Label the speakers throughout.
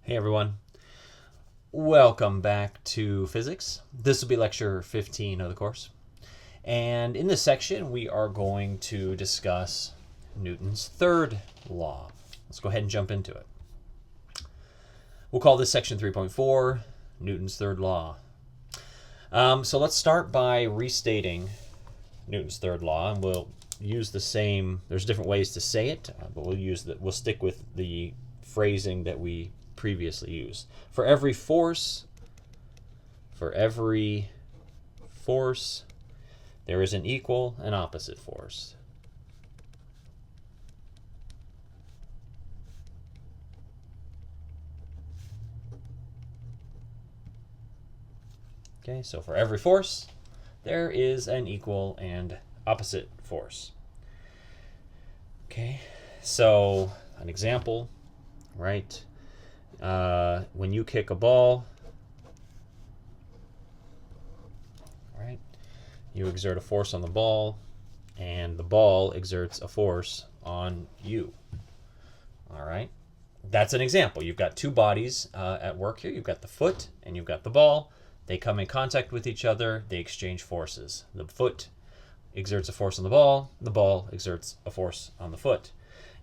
Speaker 1: Hey everyone, welcome back to physics. This will be lecture 15 of the course. And in this section, we are going to discuss Newton's third law. Let's go ahead and jump into it. We'll call this section 3.4, Newton's third law. So let's start by restating Newton's third law, and we'll use the same, there's different ways to say it, but we'll stick with the phrasing that we previously used. For every force, there is an equal and opposite force. Okay, so for every force, there is an equal and opposite force. Okay, so an example, right? When you kick a ball, right, you exert a force on the ball, and the ball exerts a force on you. All right, that's an example. You've got two bodies at work here. You've got the foot and you've got the ball. They come in contact with each other. They exchange forces. The foot exerts a force on the ball exerts a force on the foot.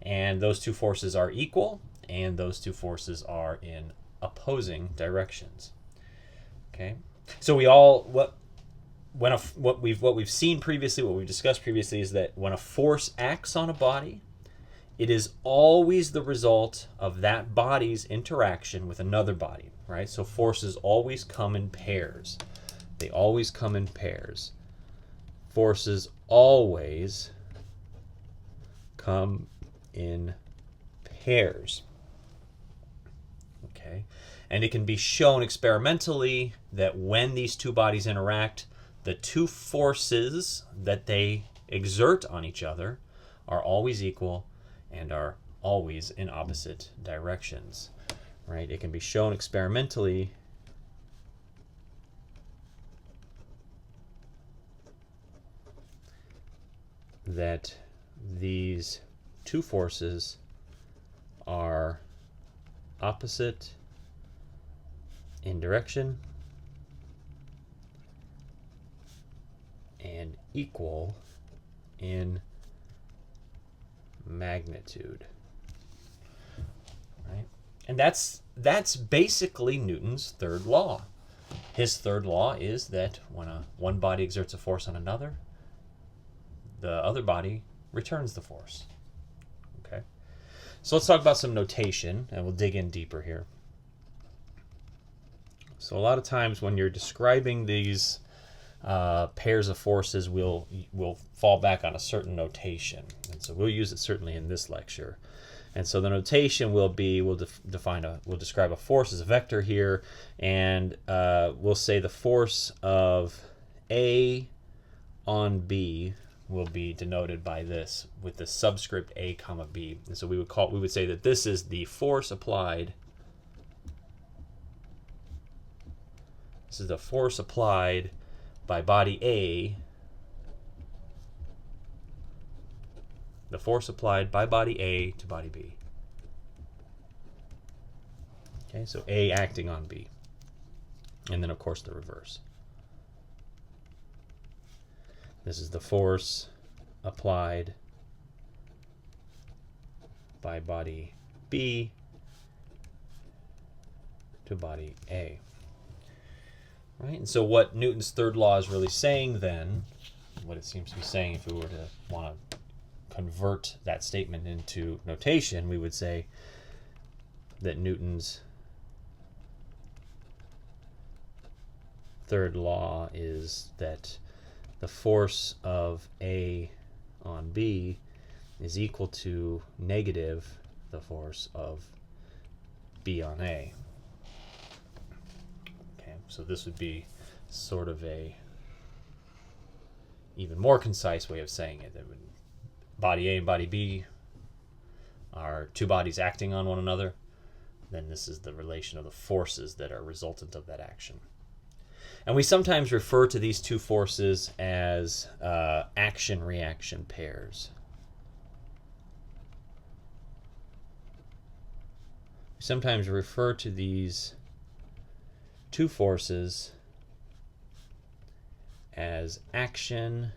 Speaker 1: And those two forces are equal, and those two forces are in opposing directions. Okay, so what we've seen previously, what we've discussed previously, is that when a force acts on a body, it is always the result of that body's interaction with another body, right? So forces always come in pairs. They always come in pairs. Forces always come in pairs. Okay, and it can be shown experimentally that when these two bodies interact, the two forces that they exert on each other are always equal and are always in opposite directions, right? It can be shown experimentally that these two forces are opposite in direction and equal in magnitude, right? And that's basically Newton's third law. His third law is that when one body exerts a force on another, the other body returns the force. Okay, so let's talk about some notation, and we'll dig in deeper here. So a lot of times when you're describing these pairs of forces, we'll fall back on a certain notation, and so we'll use it certainly in this lecture. And so the notation will be, we'll describe a force as a vector here, and we'll say the force of A on B will be denoted by this, with the subscript A comma B. And so we would say that this is the force applied. This is the force applied by body A. The force applied by body A to body B. Okay, so A acting on B. And then of course the reverse. This is the force applied by body B to body A. Right? And so what Newton's third law is really saying then, what it seems to be saying, if we were to want to convert that statement into notation, we would say that Newton's third law is that the force of A on B is equal to negative the force of B on A. Okay, so this would be sort of a even more concise way of saying it. That would, body A and body B are two bodies acting on one another. Then this is the relation of the forces that are resultant of that action. And we sometimes refer to these two forces as action-reaction pairs. we sometimes refer to these two forces as action,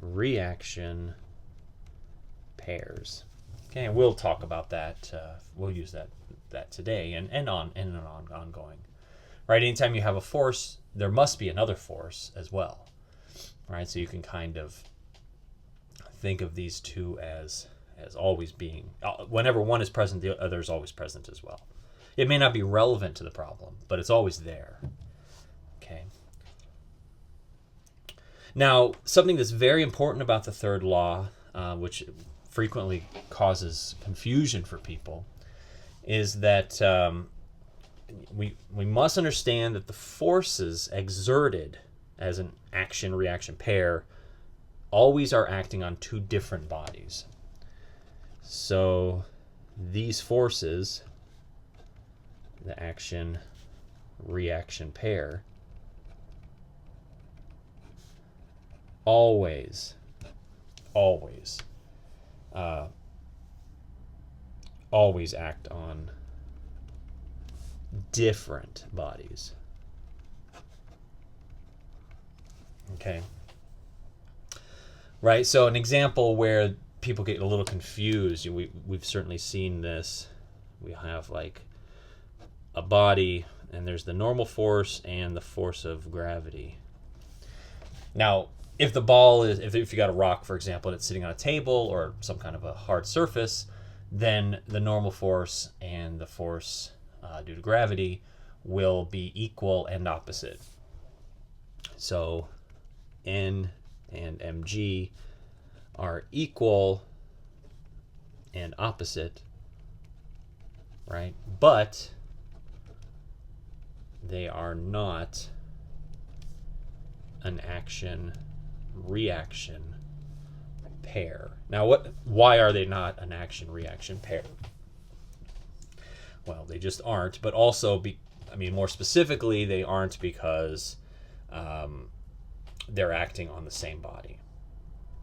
Speaker 1: reaction pairs. Okay, and we'll talk about that. We'll use that today and ongoing. Right? Anytime you have a force, there must be another force as well. Right? So you can kind of think of these two as always being, whenever one is present, the other is always present as well. It may not be relevant to the problem, but it's always there. Okay. Now, something that's very important about the third law, which frequently causes confusion for people, is that we must understand that the forces exerted as an action-reaction pair always are acting on two different bodies. So these forces, the action-reaction pair, always act on different bodies. Okay. Right, so an example where people get a little confused, we've certainly seen this. We have like a body, and there's the normal force and the force of gravity. Now, if the ball is, if you got a rock, for example, and it's sitting on a table or some kind of a hard surface, then the normal force and the force due to gravity will be equal and opposite. So N and mg are equal and opposite, right? But they are not an action-reaction pair. Now, why are they not an action-reaction pair? Well, they just aren't, but also, more specifically, they aren't because they're acting on the same body,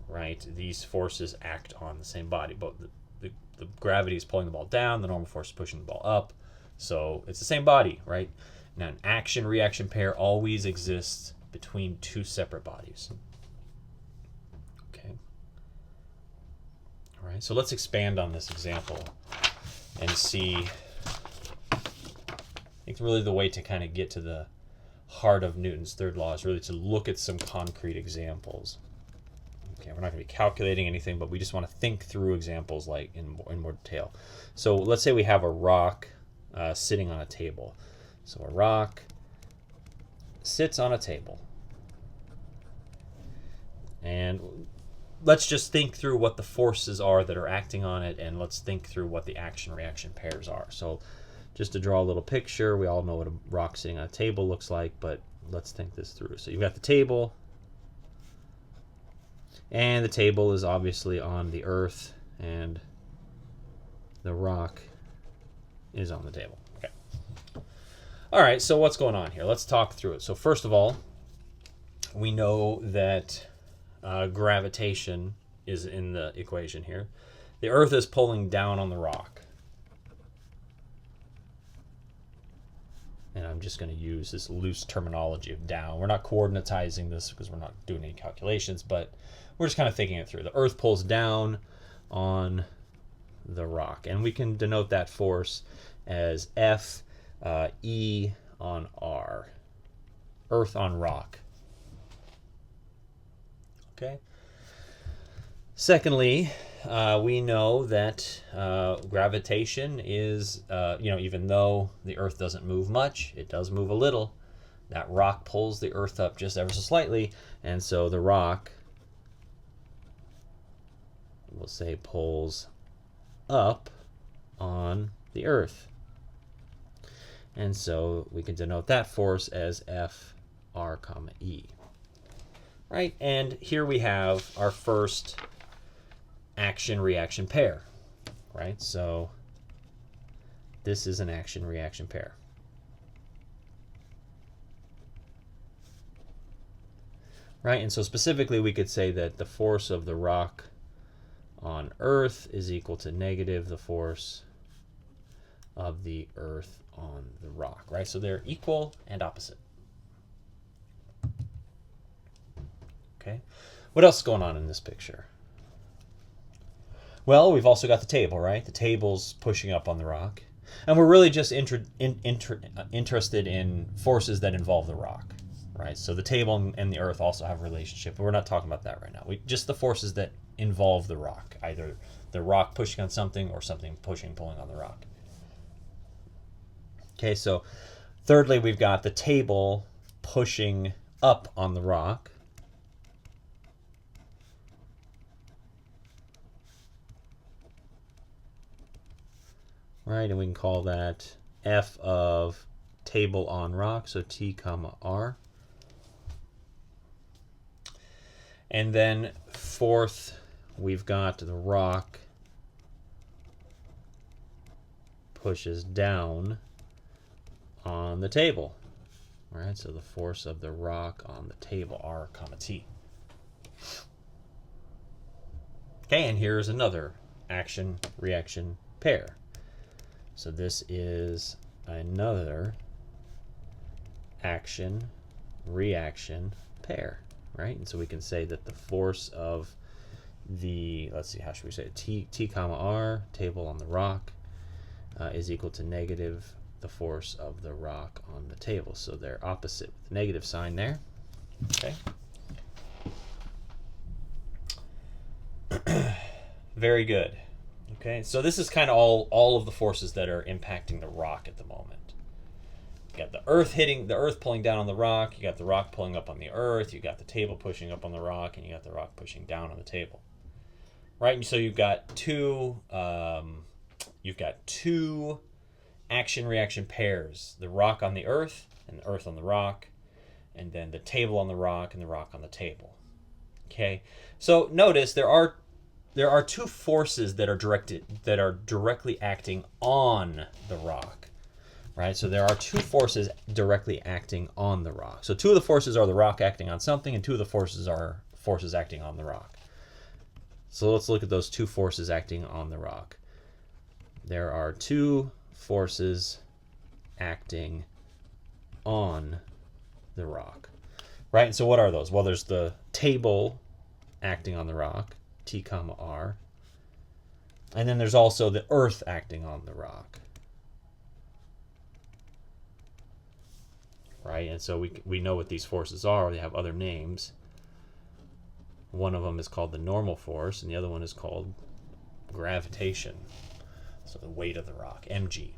Speaker 1: right? These forces act on the same body, but the gravity is pulling the ball down, the normal force is pushing the ball up, so it's the same body, right? Now, an action-reaction pair always exists between two separate bodies. Okay. All right, so let's expand on this example and see. I think really the way to kind of get to the heart of Newton's third law is really to look at some concrete examples. Okay, we're not going to be calculating anything, but we just want to think through examples like in more detail. So let's say we have a rock sitting on a table. So a rock sits on a table. And let's just think through what the forces are that are acting on it, and let's think through what the action-reaction pairs are. So just to draw a little picture, we all know what a rock sitting on a table looks like, but let's think this through. So you've got the table, and the table is obviously on the earth, and the rock is on the table. Okay. All right, so what's going on here? Let's talk through it. So first of all, we know that gravitation is in the equation here. The earth is pulling down on the rock. And I'm just going to use this loose terminology of down. We're not coordinatizing this because we're not doing any calculations, but we're just kind of thinking it through. The earth pulls down on the rock, and we can denote that force as F E on R. Earth on rock. Okay. Secondly, we know that gravitation is, even though the Earth doesn't move much, it does move a little. That rock pulls the Earth up just ever so slightly, and so the rock, we'll say, pulls up on the Earth. And so we can denote that force as F R comma E. Right, and here we have our first action-reaction pair, right? So this is an action-reaction pair. Right, and so specifically we could say that the force of the rock on earth is equal to negative the force of the earth on the rock, right? So they're equal and opposite. Okay. What else is going on in this picture? Well, we've also got the table, right? The table's pushing up on the rock. And we're really just interested in forces that involve the rock, right? So the table and the earth also have a relationship, but we're not talking about that right now. Just the forces that involve the rock, either the rock pushing on something or something pulling on the rock. Okay, so thirdly, we've got the table pushing up on the rock. Right, and we can call that F of table on rock, so T comma R. And then fourth, we've got the rock pushes down on the table. All right, so the force of the rock on the table, R comma T. Okay, and here's another action-reaction pair. So this is another action-reaction pair, right? And so we can say that the force of the, let's see, how should we say it? T comma R, table on the rock, is equal to negative the force of the rock on the table. So they're opposite with the negative sign there. Okay. Very good. Okay, so this is kind of all of the forces that are impacting the rock at the moment. You got the earth pulling down on the rock, you got the rock pulling up on the earth, you got the table pushing up on the rock, and you got the rock pushing down on the table. Right, and so you've got two action-reaction pairs, the rock on the earth and the earth on the rock, and then the table on the rock and the rock on the table. Okay, so notice there are two forces that are directly acting on the rock, right? So there are two forces directly acting on the rock. So two of the forces are the rock acting on something, and two of the forces are forces acting on the rock. So let's look at those two forces acting on the rock. There are two forces acting on the rock, right? And so what are those? Well, there's the table acting on the rock, T comma R. And then there's also the earth acting on the rock. Right? And so we know what these forces are. They have other names. One of them is called the normal force, and the other one is called gravitation. So the weight of the rock, mg.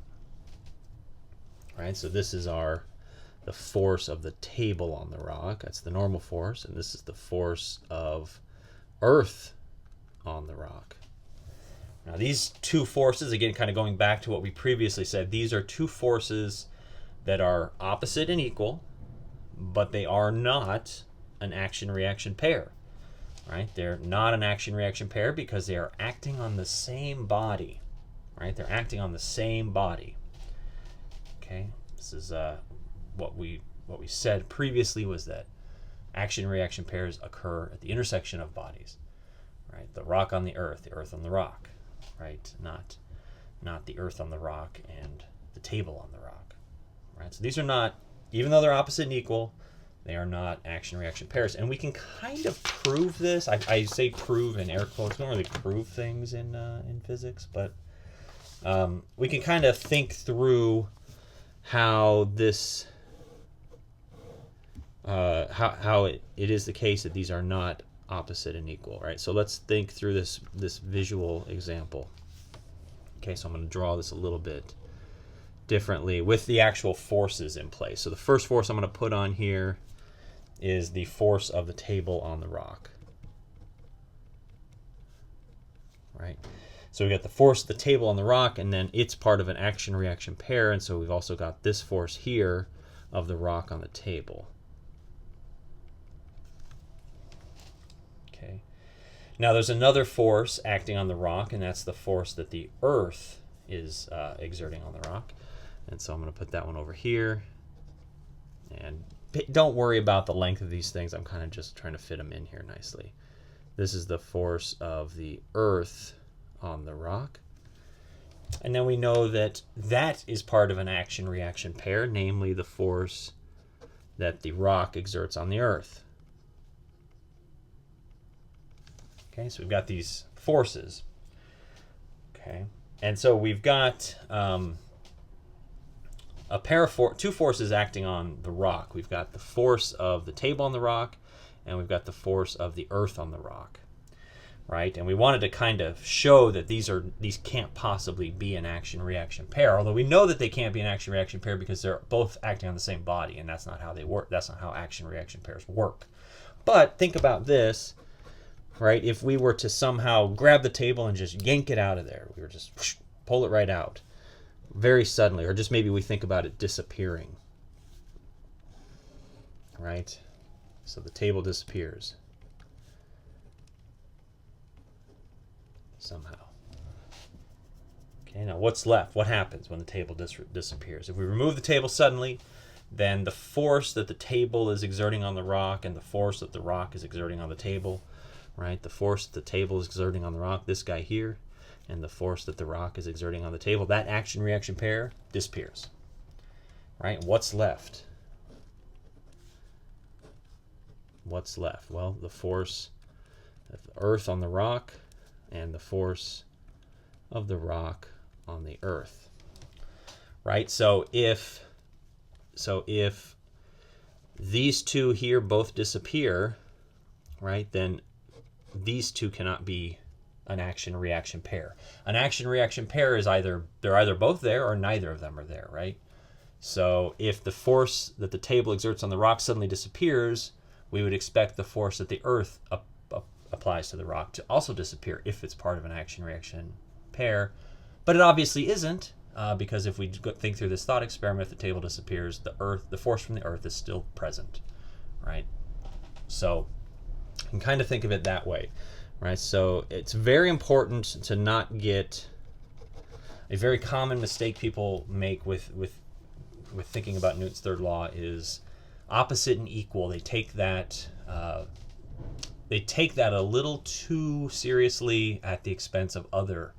Speaker 1: Right? So this is the force of the table on the rock. That's the normal force, and this is the force of earth on the rock. Now these two forces, again, kind of going back to what we previously said, these are two forces that are opposite and equal, but they are not an action-reaction pair, right? They're not an action-reaction pair because they are acting on the same body, right? They're acting on the same body. Okay, this is what we said previously was that action-reaction pairs occur at the intersection of bodies. Right, the rock on the earth on the rock, right? Not the earth on the rock and the table on the rock, right? So these are not, even though they're opposite and equal, they are not action-reaction pairs. And we can kind of prove this. I say prove in air quotes. We don't really prove things in physics, but we can kind of think through how this how it is the case that these are not opposite and equal, right? So let's think through this visual example. Okay, so I'm going to draw this a little bit differently with the actual forces in place. So the first force I'm going to put on here is the force of the table on the rock. Right? So we got the force of the table on the rock, and then it's part of an action-reaction pair, and so we've also got this force here of the rock on the table. Okay. Now there's another force acting on the rock, and that's the force that the earth is exerting on the rock. And so I'm going to put that one over here. And don't worry about the length of these things. I'm kind of just trying to fit them in here nicely. This is the force of the earth on the rock. And then we know that that is part of an action-reaction pair, namely the force that the rock exerts on the earth. Okay, so we've got these forces. Okay, and so we've got a pair of two forces acting on the rock. We've got the force of the table on the rock, and we've got the force of the earth on the rock. Right, and we wanted to kind of show that these can't possibly be an action-reaction pair, although we know that they can't be an action-reaction pair because they're both acting on the same body, and that's not how they work. That's not how action-reaction pairs work. But think about this, right? If we were to somehow grab the table and just yank it out of there, we were just whoosh, pull it right out very suddenly, or just maybe we think about it disappearing, right? So the table disappears somehow. Okay, now what's left? What happens when the table disappears? If we remove the table suddenly, then the force that the table is exerting on the rock and the force that the rock is exerting on the table, right? The force that the table is exerting on the rock, this guy here, and the force that the rock is exerting on the table, that action-reaction pair disappears, right? What's left? What's left? Well, the force of the earth on the rock and the force of the rock on the earth, right? So if these two here both disappear, right, then these two cannot be an action-reaction pair. An action-reaction pair is they're either both there or neither of them are there, right? So if the force that the table exerts on the rock suddenly disappears, we would expect the force that the earth applies to the rock to also disappear if it's part of an action-reaction pair. But it obviously isn't, because if we think through this thought experiment, if the table disappears, the force from the earth is still present, right? So you can kind of think of it that way, right? So it's very important to not get a very common mistake people make with thinking about Newton's third law is opposite and equal. They take that a little too seriously at the expense of other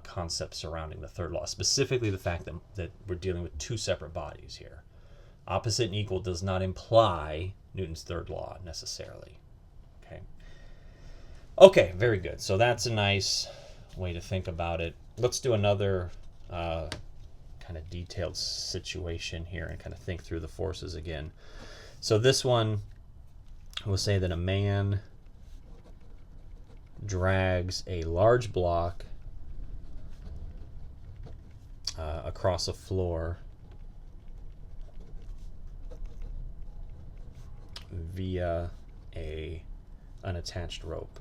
Speaker 1: concepts surrounding the third law, specifically the fact that we're dealing with two separate bodies here. Opposite and equal does not imply Newton's third law necessarily. Okay, very good. So that's a nice way to think about it. Let's do another kind of detailed situation here and kind of think through the forces again. So this one, we'll say that a man drags a large block across a floor via an unattached rope.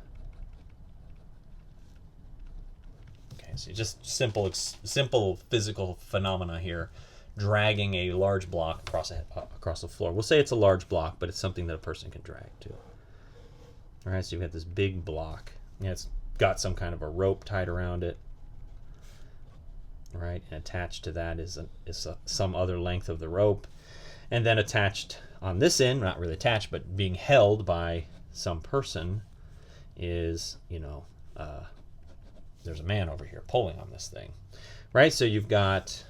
Speaker 1: Okay, so just simple physical phenomena here. Dragging a large block across the floor. We'll say it's a large block, but it's something that a person can drag too. All right, so you've got this big block. It's got some kind of a rope tied around it, right? And attached to that is some other length of the rope, and then attached on this end, not really attached, but being held by some person, is there's a man over here pulling on this thing, right? So you've got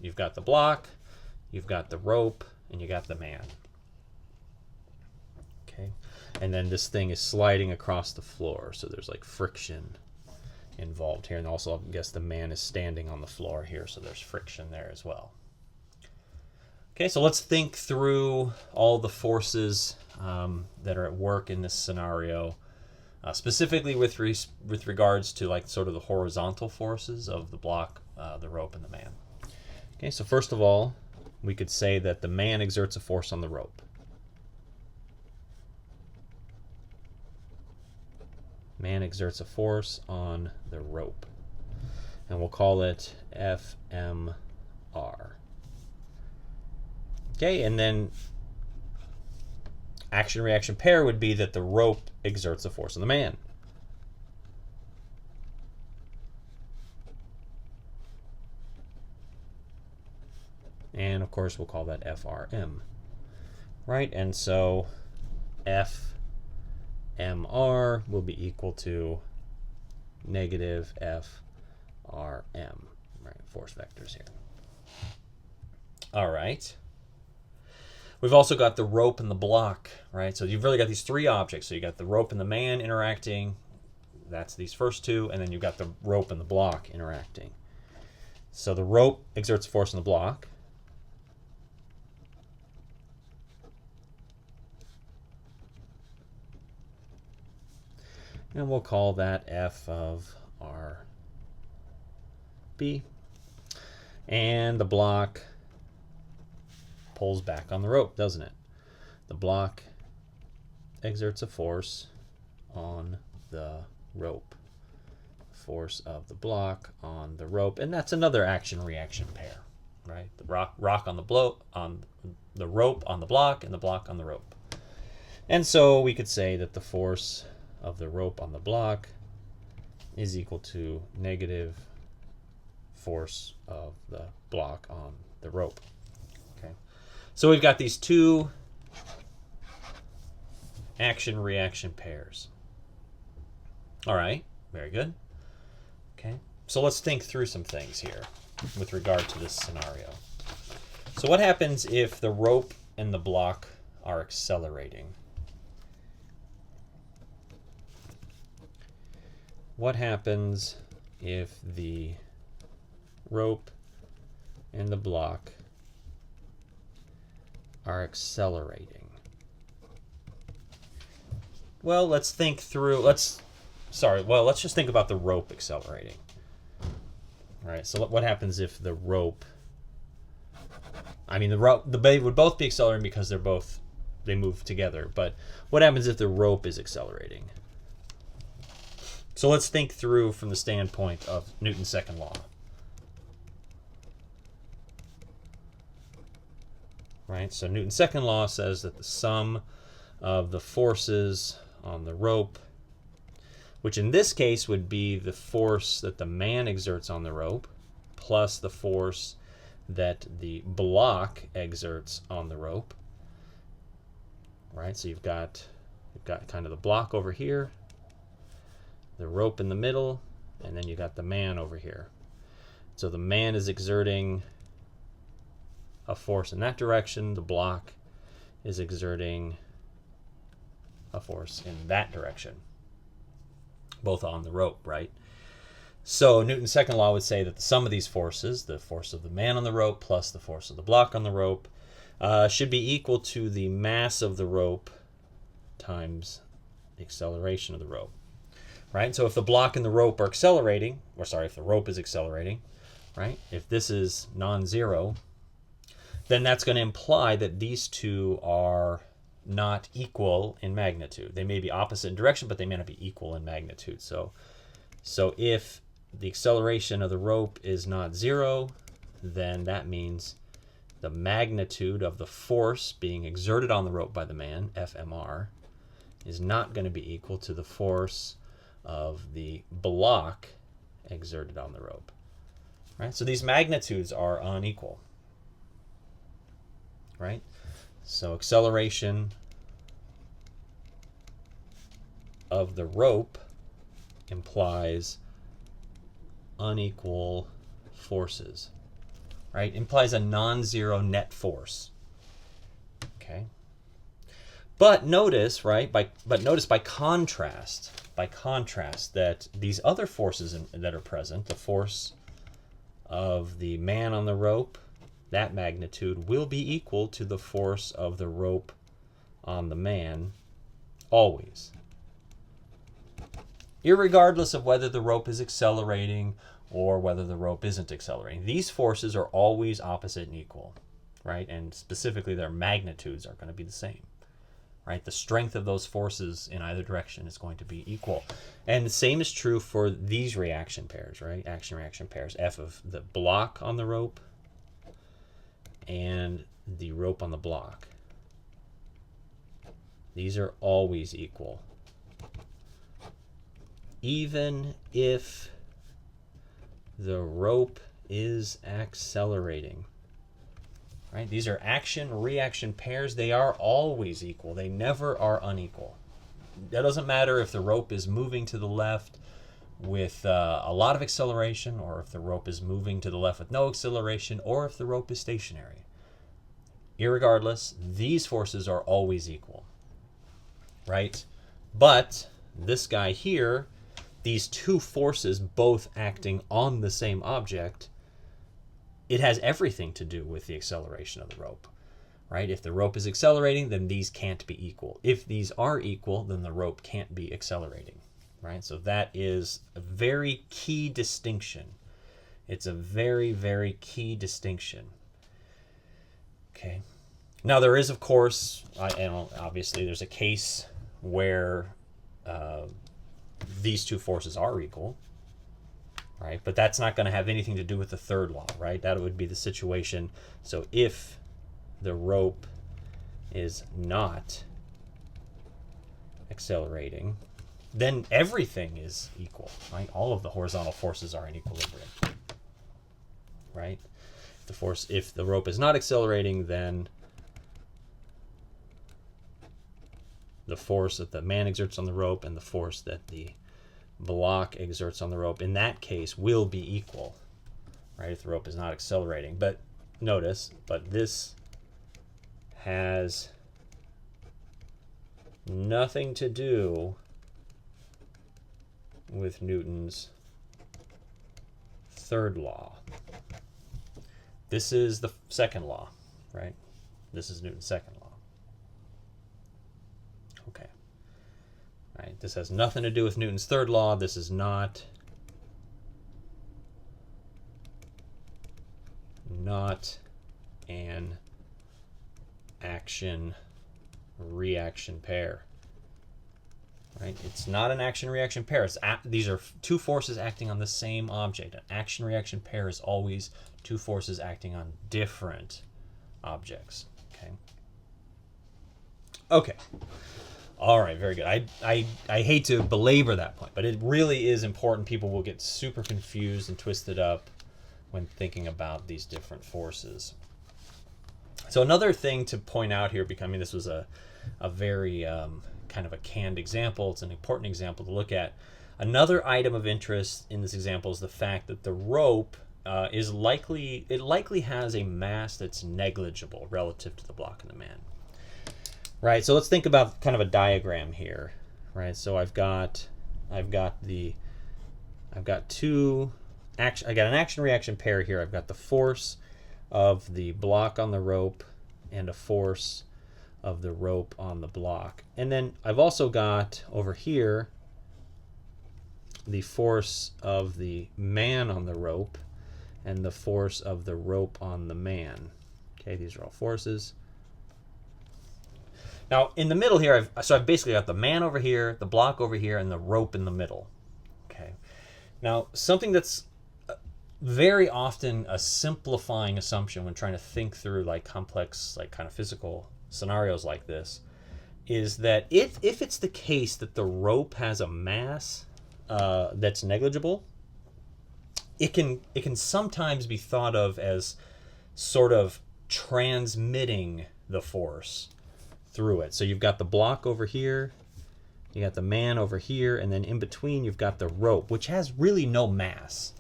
Speaker 1: the block, you've got the rope, and you got the man. Okay, and then this thing is sliding across the floor, so there's like friction involved here, and also I guess the man is standing on the floor here, so there's friction there as well. Okay, so let's think through all the forces that are at work in this scenario, specifically with regards to like sort of the horizontal forces of the block, the rope, and the man. Okay, so first of all, we could say that the man exerts a force on the rope. Man exerts a force on the rope, and we'll call it FMR. Okay, and then action-reaction pair would be that the rope exerts a force on the man. And of course we'll call that FRM, right? And so F FMR will be equal to negative FRM, right? Force vectors here. All right. We've also got the rope and the block, right? So you've really got these three objects. So you got the rope and the man interacting. That's these first two. And then you've got the rope and the block interacting. So the rope exerts force on the block. And we'll call that F of RB. And the block pulls back on the rope, doesn't it? The block exerts a force on the rope. Force of the block on the rope, and that's another action-reaction pair, right? The rock on the rope on the block, and the block on the rope. And so we could say that the force of the rope on the block is equal to negative force of the block on the rope. Okay, so we've got these two action-reaction pairs. All right, very good. Okay, so let's think through some things here with regard to this scenario. So what happens if the rope and the block are accelerating? What happens if the rope and the block are accelerating? Well, let's think through, let's just think about the rope accelerating. All right, so what happens if the rope, they would both be accelerating because they move together, but what happens if the rope is accelerating? So let's think through from the standpoint of Newton's second law. Right, so Newton's second law says that the sum of the forces on the rope, which in this case would be the force that the man exerts on the rope plus the force that the block exerts on the rope. Right, so you've got kind of the block over here, the rope in the middle, and then you got the man over here. So the man is exerting a force in that direction, the block is exerting a force in that direction, both on the rope, right? So Newton's second law would say that the sum of these forces, the force of the man on the rope plus the force of the block on the rope, should be equal to the mass of the rope times the acceleration of the rope, right? So if the block and the rope are accelerating, if the rope is accelerating, right? If this is non-zero, then that's going to imply that these two are not equal in magnitude. They may be opposite in direction, but they may not be equal in magnitude. So if the acceleration of the rope is not zero, then that means the magnitude of the force being exerted on the rope by the man, FMR, is not going to be equal to the force of the block exerted on the rope. Right? So these magnitudes are unequal. Right? So acceleration of the rope implies unequal forces, right? Implies a non-zero net force. Okay. But notice, right? Notice by contrast that these other forces that are present, the force of the man on the rope, that magnitude will be equal to the force of the rope on the man, always. Irregardless of whether the rope is accelerating or whether the rope isn't accelerating. These forces are always opposite and equal, right? And specifically their magnitudes are going to be the same, right? The strength of those forces in either direction is going to be equal. And the same is true for these reaction pairs, right? Action-reaction pairs. F of the block on the rope and the rope on the block. These are always equal. Even if the rope is accelerating. Right? These are action-reaction pairs. They are always equal. They never are unequal. doesn't matter if the rope is moving to the left with a lot of acceleration, or if the rope is moving to the left with no acceleration, or if the rope is stationary. Irregardless, these forces are always equal, right? But this guy here, these two forces both acting on the same object, it has everything to do with the acceleration of the rope, right? If the rope is accelerating, then these can't be equal. If these are equal, then the rope can't be accelerating, right? So that is a very key distinction. It's a very, very key distinction. Okay. Now there is, of course, and obviously there's a case where these two forces are equal, right? But that's not going to have anything to do with the third law, right? That would be the situation. So if the rope is not accelerating, then everything is equal, right? All of the horizontal forces are in equilibrium, right? If the rope is not accelerating, then the force that the man exerts on the rope and the force that the block exerts on the rope, in that case, will be equal, right? If the rope is not accelerating. But notice, this has nothing to do with Newton's third law. This is the second law, right? This is Newton's second law. Okay. Right. This has nothing to do with Newton's third law. This is not an action-reaction pair. Right? It's not an action-reaction pair. These are two forces acting on the same object. An action-reaction pair is always two forces acting on different objects. Okay. Okay. All right, very good. I hate to belabor that point, but it really is important. People will get super confused and twisted up when thinking about these different forces. So another thing to point out here, because I mean this was a very kind of a canned example. It's an important example to look at. Another item of interest in this example is the fact that the rope likely has a mass that's negligible relative to the block and the man. Right, so let's think about kind of a diagram here, right? So I got an action-reaction pair here. I've got the force of the block on the rope and a force of the rope on the block. And then I've also got over here the force of the man on the rope and the force of the rope on the man. Okay, these are all forces. Now, in the middle here, I've basically got the man over here, the block over here, and the rope in the middle. Okay. Now, something that's very often a simplifying assumption when trying to think through like complex, like kind of physical scenarios like this, is that if it's the case that the rope has a mass that's negligible, it can sometimes be thought of as sort of transmitting the force through it. So you've got the block over here, you got the man over here, and then in between you've got the rope, which has really no mass,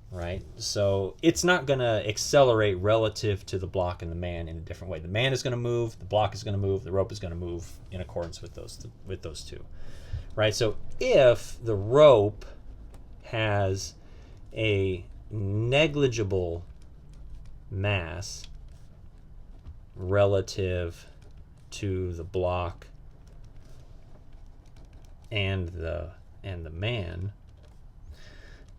Speaker 1: right? So it's not going to accelerate relative to the block and the man in a different way. The man is going to move, the block is going to move, the rope is going to move in accordance with those two, right? So if the rope has a negligible mass relative to the block and the man,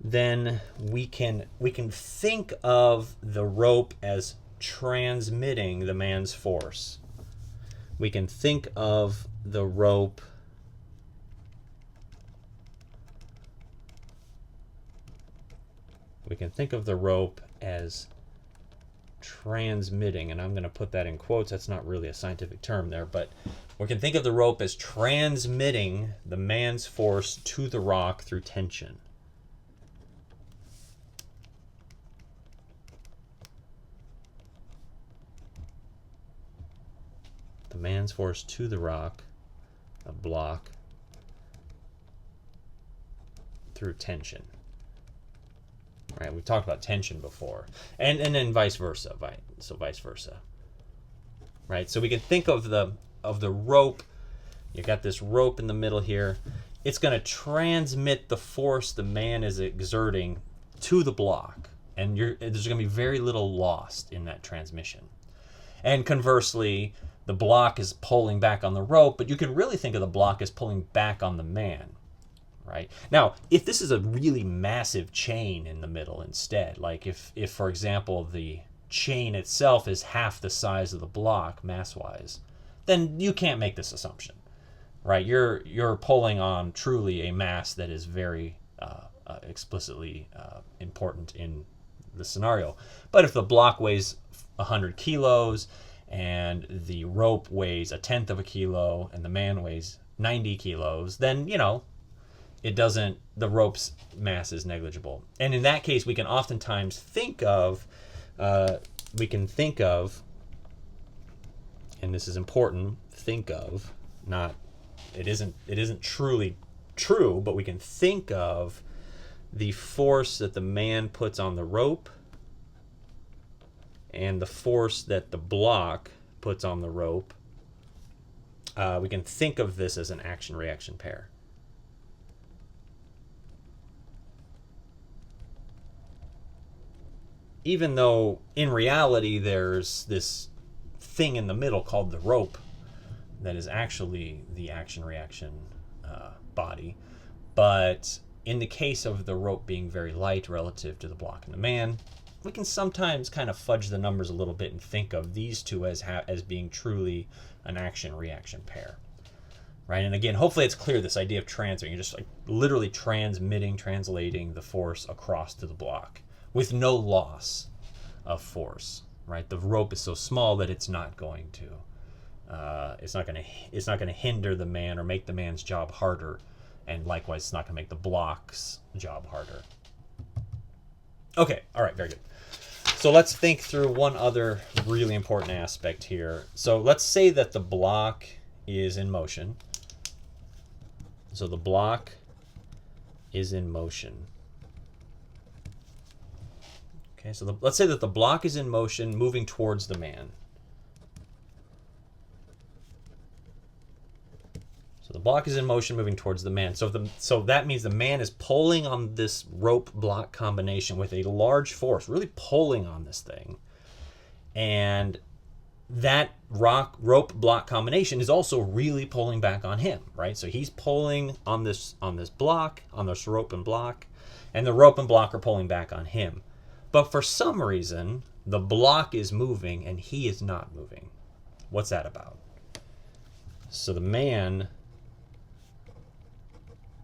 Speaker 1: then we can think of the rope as transmitting the man's force. We can think of the rope as transmitting, and I'm going to put that in quotes. That's not really a scientific term there, but we can think of the rope as transmitting the man's force to the rock through tension. The man's force to the rock, a block, through tension. Right? We've talked about tension before. And then vice versa. So vice versa. Right? So we can think of the rope. You got this rope in the middle here. It's going to transmit the force the man is exerting to the block. And there's going to be very little lost in that transmission. And conversely, the block is pulling back on the rope, but you can really think of the block as pulling back on the man. Right? Now, if this is a really massive chain in the middle instead, like if for example, the chain itself is half the size of the block mass-wise, then you can't make this assumption. Right? You're pulling on truly a mass that is very explicitly important in the scenario. But if the block weighs 100 kilos and the rope weighs 1/10 of a kilo and the man weighs 90 kilos, then, it doesn't, the rope's mass is negligible. And in that case, we can oftentimes think of, and this is important, it isn't truly true, but we can think of the force that the man puts on the rope and the force that the block puts on the rope. We can think of this as an action-reaction pair. Even though in reality there's this thing in the middle called the rope that is actually the action-reaction body. But in the case of the rope being very light relative to the block and the man, we can sometimes kind of fudge the numbers a little bit and think of these two as being truly an action-reaction pair. Right? And again, hopefully it's clear, this idea of transmitting. You're just like literally translating the force across to the block with no loss of force. Right? The rope is so small that it's not going to hinder the man or make the man's job harder, and likewise it's not going to make the block's job harder. Okay, all right, very good. So let's think through one other really important aspect here. So let's say that the block is in motion. So the block is in motion. Okay, so let's say that the block is in motion moving towards the man. So the block is in motion moving towards the man. So that means the man is pulling on this rope block combination with a large force, really pulling on this thing. And that rope block combination is also really pulling back on him, right? So he's pulling on this block, on this rope and block, and the rope and block are pulling back on him. But for some reason, the block is moving and he is not moving. What's that about? So the man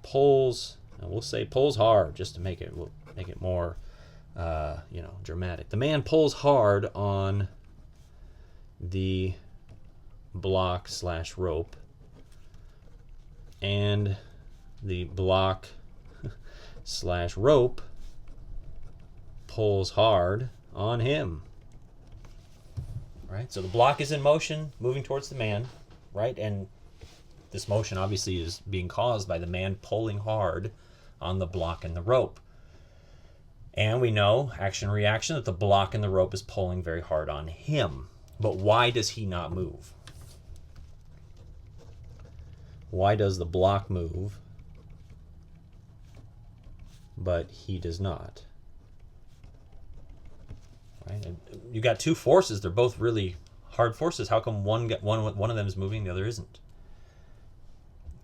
Speaker 1: pulls, and we'll say pulls hard just to make it more dramatic. The man pulls hard on the block / rope, and the block / rope pulls hard on him. Right? So the block is in motion, moving towards the man, right? And this motion obviously is being caused by the man pulling hard on the block and the rope. And we know, action-reaction, that the block and the rope is pulling very hard on him. But why does he not move? Why does the block move, but he does not? Right? And you got two forces. They're both really hard forces. How come one of them is moving, the other isn't?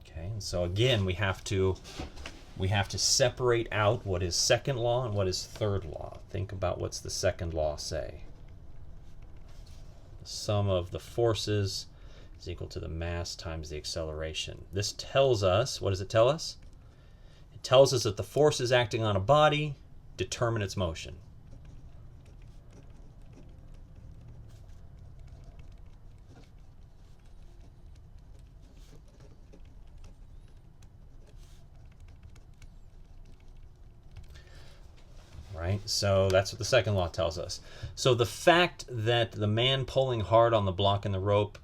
Speaker 1: Okay, and so again, we have to separate out what is second law and what is third law. Think about what's the second law say. The sum of the forces is equal to the mass times the acceleration. This tells us, what does it tell us? It tells us that the forces acting on a body determine its motion. Right? So that's what the second law tells us. So the fact that the man pulling hard on the block and the rope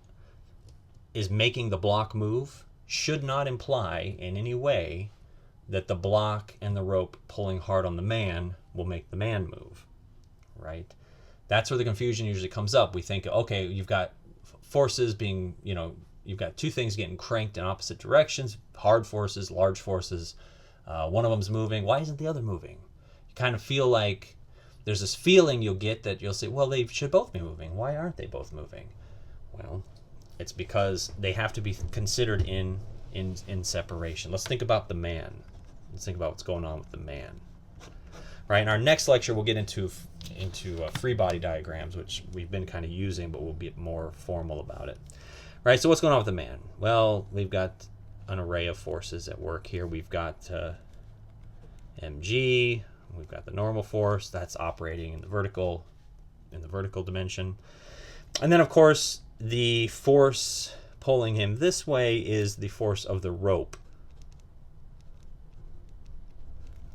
Speaker 1: is making the block move should not imply in any way that the block and the rope pulling hard on the man will make the man move, right? That's where the confusion usually comes up. We think, okay, you've got forces being, you've got two things getting cranked in opposite directions, hard forces, large forces. One of them's moving. Why isn't the other moving? You kind of feel like there's this feeling you'll get that you'll say, well, they should both be moving. Why aren't they both moving? Well, it's because they have to be considered in separation. Let's think about the man. Let's think about what's going on with the man. Right, in our next lecture, we'll get into free body diagrams, which we've been kind of using, but we'll be more formal about it. Right, so what's going on with the man? Well, we've got an array of forces at work here. We've got mg, we've got the normal force that's operating in the vertical dimension, and then of course the force pulling him this way is the force of the rope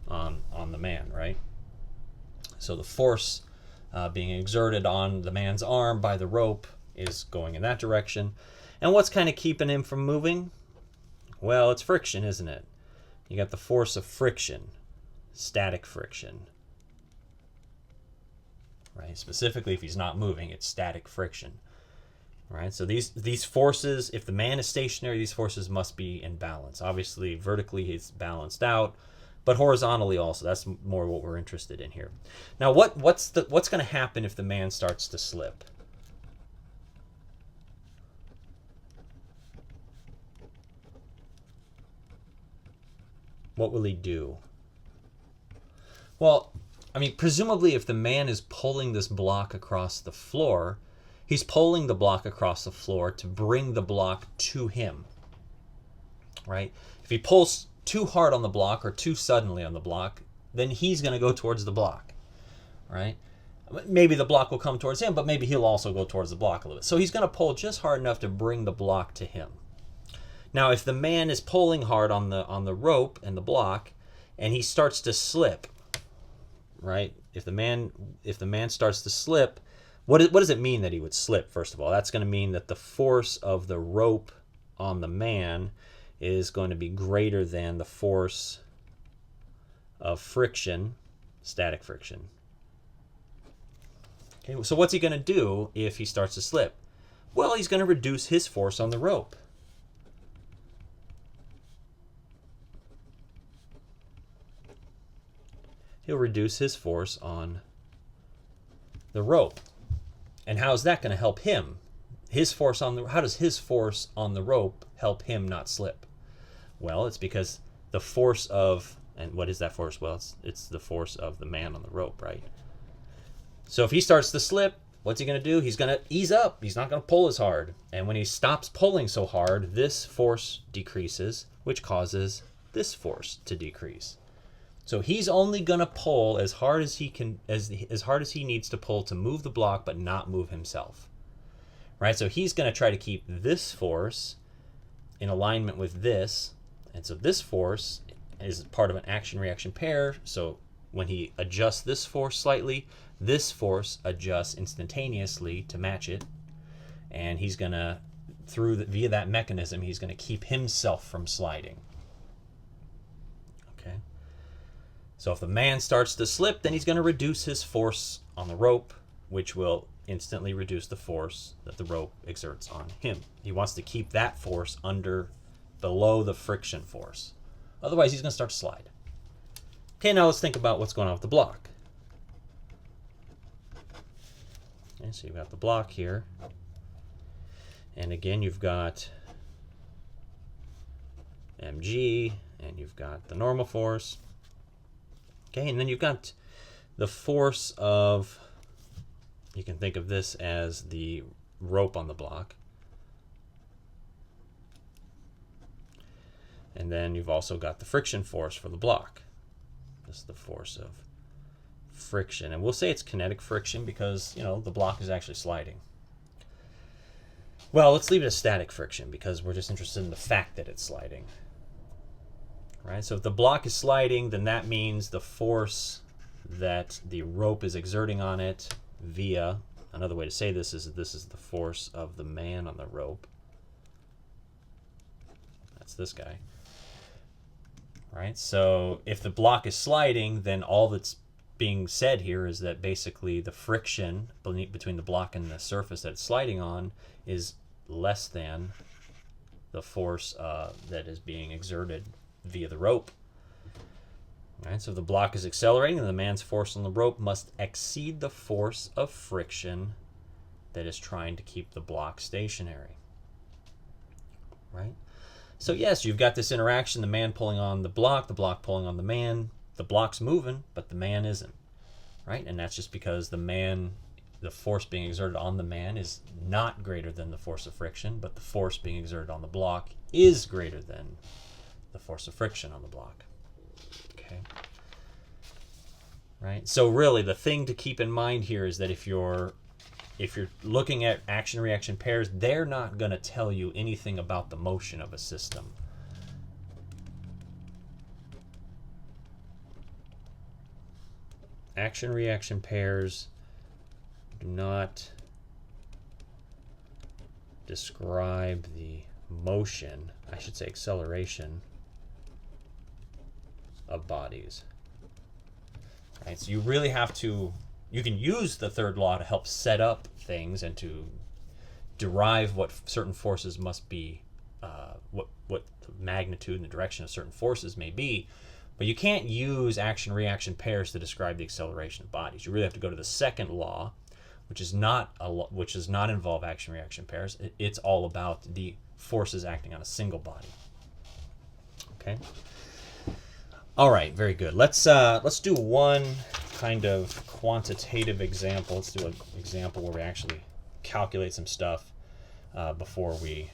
Speaker 1: on the man, right? So the force being exerted on the man's arm by the rope is going in that direction. And what's kind of keeping him from moving? Well, it's friction, isn't it? You got the force of friction, static friction. Right? Specifically, if he's not moving, it's static friction. Right? So these forces, if the man is stationary, these forces must be in balance. Obviously, vertically he's balanced out, but horizontally also. That's more what we're interested in here. Now, what's going to happen if the man starts to slip? What will he do? Well, I mean, presumably if the man is pulling this block across the floor, he's pulling the block across the floor to bring the block to him, right? If he pulls too hard on the block or too suddenly on the block, then he's going to go towards the block, right? Maybe the block will come towards him, but maybe he'll also go towards the block a little bit. So he's going to pull just hard enough to bring the block to him. Now, if the man is pulling hard on the rope and the block, and he starts to slip, right? If the man starts to slip, what does it mean that he would slip? First of all, that's going to mean that the force of the rope on the man is going to be greater than the force of friction, static friction. Okay, so what's he going to do if he starts to slip? Well, he's going to reduce his force on the rope. He'll reduce his force on the rope. And how is that going to help him? How does his force on the rope help him not slip? Well, it's because the force of, and what is that force? Well, it's the force of the man on the rope, right? So if he starts to slip, what's he going to do? He's going to ease up. He's not going to pull as hard. And when he stops pulling so hard, this force decreases, which causes this force to decrease. So he's only going to pull as hard as he can, as hard as he needs to pull to move the block, but not move himself. Right? So he's going to try to keep this force in alignment with this. And so this force is part of an action-reaction pair. So when he adjusts this force slightly, this force adjusts instantaneously to match it. And he's going to, via that mechanism, he's going to keep himself from sliding. Okay? So if the man starts to slip, then he's going to reduce his force on the rope, which will instantly reduce the force that the rope exerts on him. He wants to keep that force below the friction force. Otherwise, he's going to start to slide. Okay, now let's think about what's going on with the block. Okay, so you've got the block here. And again, you've got mg, and you've got the normal force. Okay, and then you've got the force of, you can think of this as the rope on the block. And then you've also got the friction force for the block. This is the force of friction. And we'll say it's kinetic friction because, the block is actually sliding. Well, let's leave it as static friction because we're just interested in the fact that it's sliding. Right? So if the block is sliding, then that means the force that the rope is exerting on it via, another way to say this is that this is the force of the man on the rope. That's this guy. right? So if the block is sliding, then all that's being said here is that basically the friction between the block and the surface that it's sliding on is less than the force that is being exerted via the rope. Right, so if the block is accelerating, then the man's force on the rope must exceed the force of friction that is trying to keep the block stationary. Right? So yes, you've got this interaction, the man pulling on the block pulling on the man. The block's moving, but the man isn't. Right? And that's just because the force being exerted on the man is not greater than the force of friction, but the force being exerted on the block is greater than the force of friction on the block. Okay. Right? So really the thing to keep in mind here is that if you're looking at action-reaction pairs, they're not going to tell you anything about the motion of a system. Action-reaction pairs do not describe the motion, I should say acceleration, of bodies. Right? So you really have to, you can use the third law to help set up things and to derive what certain forces must be, what the magnitude and the direction of certain forces may be, but you can't use action-reaction pairs to describe the acceleration of bodies. You really have to go to the second law, which does not involve action-reaction pairs. It's all about the forces acting on a single body. Okay. All right, very good. Let's do one kind of quantitative example. Let's do an example where we actually calculate some stuff before we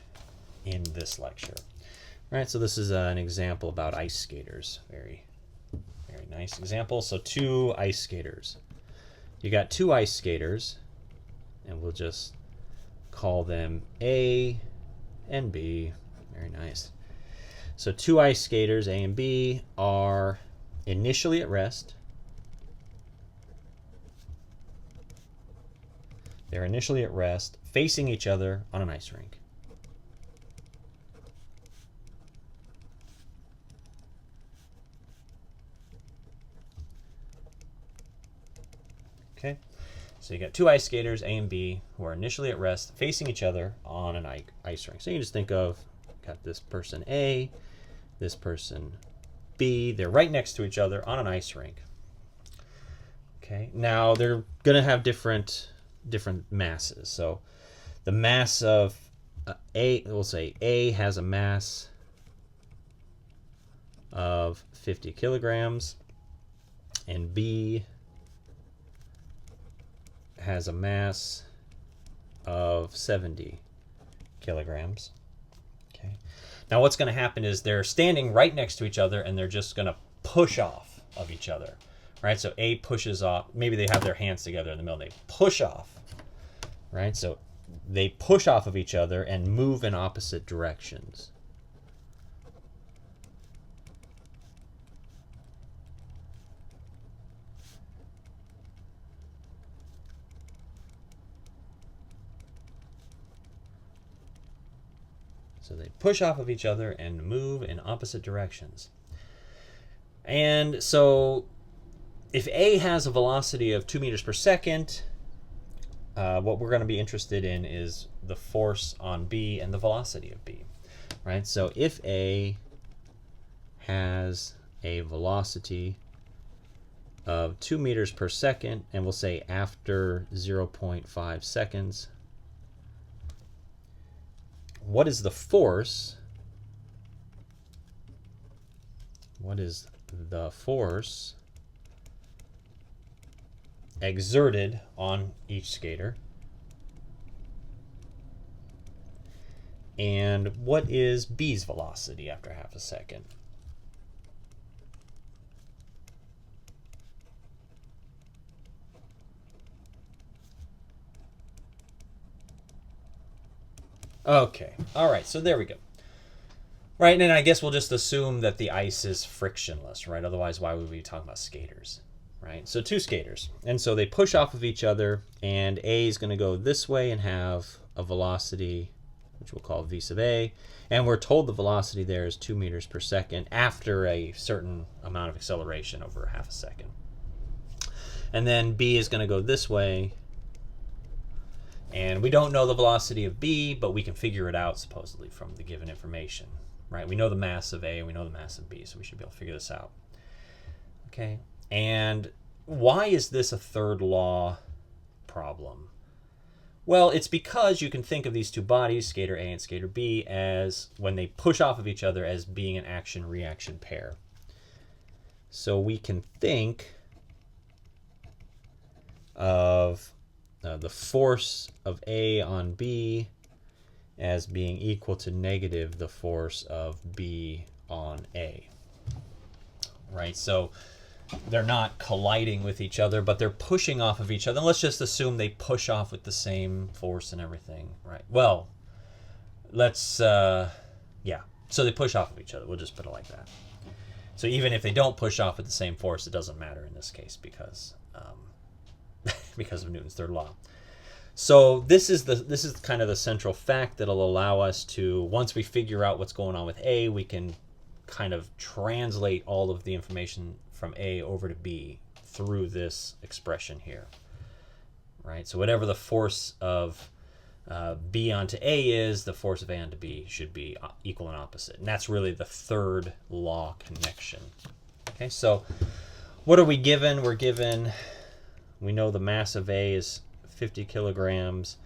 Speaker 1: end this lecture. All right, so this is an example about ice skaters. Very, very nice example. So 2 ice skaters. You got 2 ice skaters, and we'll just call them A and B. Very nice. So 2 ice skaters, A and B, are initially at rest. They're initially at rest, facing each other on an ice rink. Okay, so you got 2 ice skaters, A and B, who are initially at rest, facing each other on an ice rink. So you just think of, got this person A, this person B. They're right next to each other on an ice rink. Okay, now they're going to have different masses. So the mass of A, we'll say A has a mass of 50 kilograms, and B has a mass of 70 kilograms. Okay. Now what's going to happen is they're standing right next to each other and they're just going to push off of each other. Right? So A pushes off, maybe they have their hands together in the middle, and they push off. Right? So they push off of each other and move in opposite directions. So they push off of each other and move in opposite directions. And so if A has a velocity of 2 meters per second, what we're going to be interested in is the force on B and the velocity of B. Right? So if A has a velocity of 2 meters per second, and we'll say after 0.5 seconds, what is the force? What is the force exerted on each skater? And what is B's velocity after half a second? Okay, all right, so there we go. Right, and I guess we'll just assume that the ice is frictionless, right? Otherwise, why would we be talking about skaters, right? So 2 skaters, and so they push off of each other, and A is going to go this way and have a velocity which we'll call v sub a, and we're told the velocity there is 2 meters per second after a certain amount of acceleration over half a second. And then b is going to go this way, and we don't know the velocity of b, but we can figure it out supposedly from the given information, right? We know the mass of a and we know the mass of b, so we should be able to figure this out. Okay, and why is this a third law problem? Well, it's because you can think of these two bodies, skater A and skater B, as when they push off of each other as being an action-reaction pair. So we can think of the force of A on B as being equal to negative the force of B on A. Right? So they're not colliding with each other, but they're pushing off of each other. And let's just assume they push off with the same force and everything, right? Well, let's, yeah. So they push off of each other. We'll just put it like that. So even if they don't push off with the same force, it doesn't matter in this case because because of Newton's third law. So this is kind of the central fact that'll allow us to, once we figure out what's going on with A, we can kind of translate all of the information from A over to B through this expression here, right? So whatever the force of B onto A is, the force of A onto B should be equal and opposite. And that's really the third law connection. Okay, so what are we given? We're given, we know the mass of A is 50 kilograms.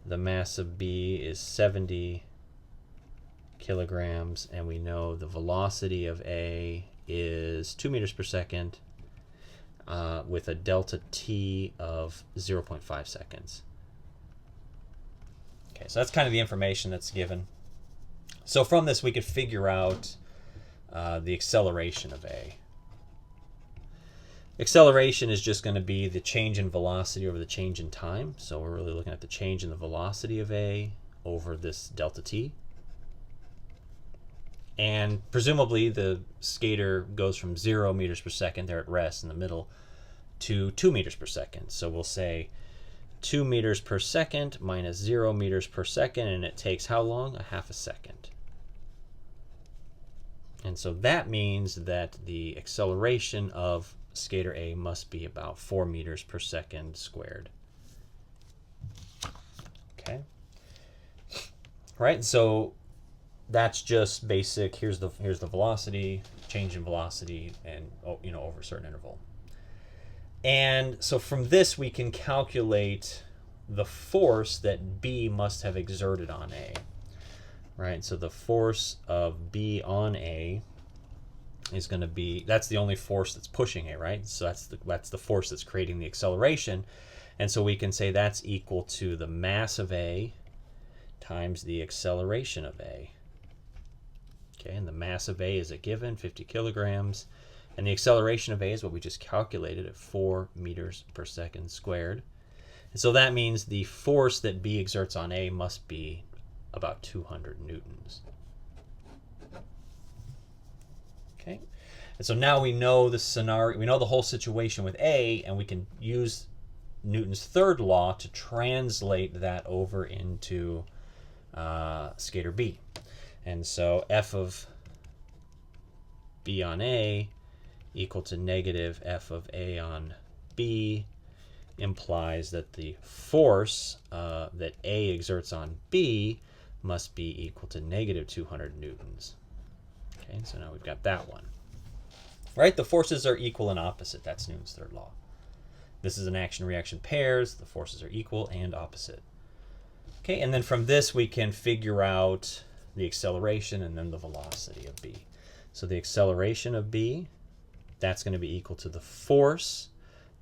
Speaker 1: The mass of B is 70 kilograms. And we know the velocity of A is 2 meters per second with a delta t of 0.5 seconds. Okay, so that's kind of the information that's given. So from this, we could figure out the acceleration of A. Acceleration is just going to be the change in velocity over the change in time. So we're really looking at the change in the velocity of A over this delta t. And presumably the skater goes from 0 meters per second, they're at rest in the middle, to 2 meters per second. So we'll say 2 meters per second minus 0 meters per second, and it takes how long? A half a second. And so that means that the acceleration of skater A must be about 4 meters per second squared. Okay. Right, so that's just basic. Here's the velocity, change in velocity, and over a certain interval. And so from this we can calculate the force that B must have exerted on A. Right? So the force of B on A is going to be, that's the only force that's pushing A, right? So that's the force that's creating the acceleration. And so we can say that's equal to the mass of A times the acceleration of A. Okay, and the mass of A is a given, 50 kilograms. And the acceleration of A is what we just calculated at 4 meters per second squared. And so that means the force that B exerts on A must be about 200 newtons. Okay, and so now we know the scenario, we know the whole situation with A, and we can use Newton's third law to translate that over into skater B. And so F of B on A equal to negative F of A on B implies that the force that A exerts on B must be equal to negative 200 newtons. Okay, so now we've got that one. Right, the forces are equal and opposite. That's Newton's third law. This is an action-reaction pairs. The forces are equal and opposite. Okay, and then from this we can figure out the acceleration and then the velocity of B. So the acceleration of B, that's going to be equal to the force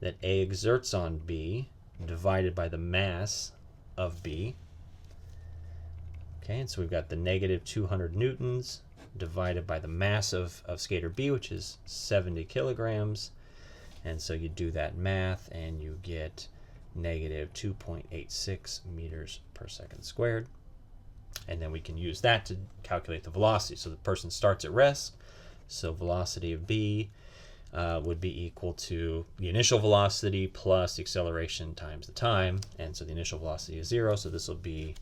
Speaker 1: that A exerts on B divided by the mass of B. Okay, and so we've got the negative 200 newtons divided by the mass of skater B, which is 70 kilograms. And so you do that math and you get negative 2.86 meters per second squared. And then we can use that to calculate the velocity. So the person starts at rest, so velocity of B would be equal to the initial velocity plus the acceleration times the time. And so the initial velocity is 0, so this will be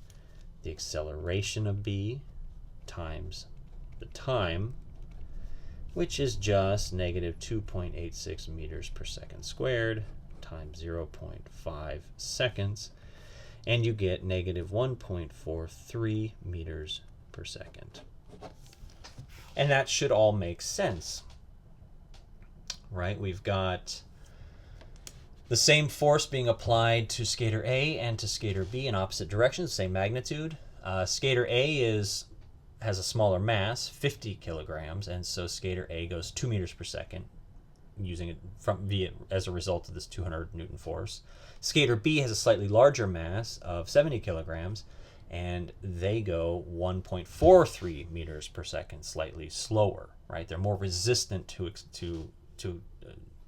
Speaker 1: the acceleration of b times the time, which is just negative 2.86 meters per second squared times 0.5 seconds, and you get negative 1.43 meters per second. And that should all make sense, right? We've got the same force being applied to skater A and to skater B in opposite directions, same magnitude. Skater A has a smaller mass, 50 kilograms, and so skater A goes 2 meters per second, using it as a result of this 200 Newton force. Skater B has a slightly larger mass of 70 kilograms, and they go 1.43 meters per second, slightly slower, right? They're more resistant to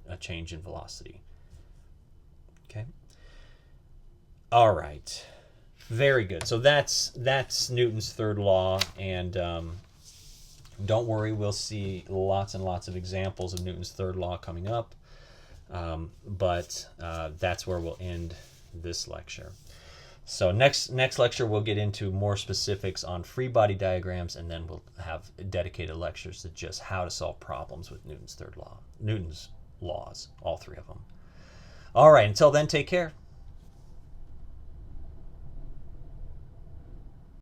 Speaker 1: a change in velocity. Okay. All right. Very good. So that's Newton's third law, and don't worry, we'll see lots and lots of examples of Newton's third law coming up, but that's where we'll end this lecture. So next lecture we'll get into more specifics on free body diagrams, and then we'll have dedicated lectures to just how to solve problems with Newton's third law, Newton's laws, all three of them. All right, until then, take care.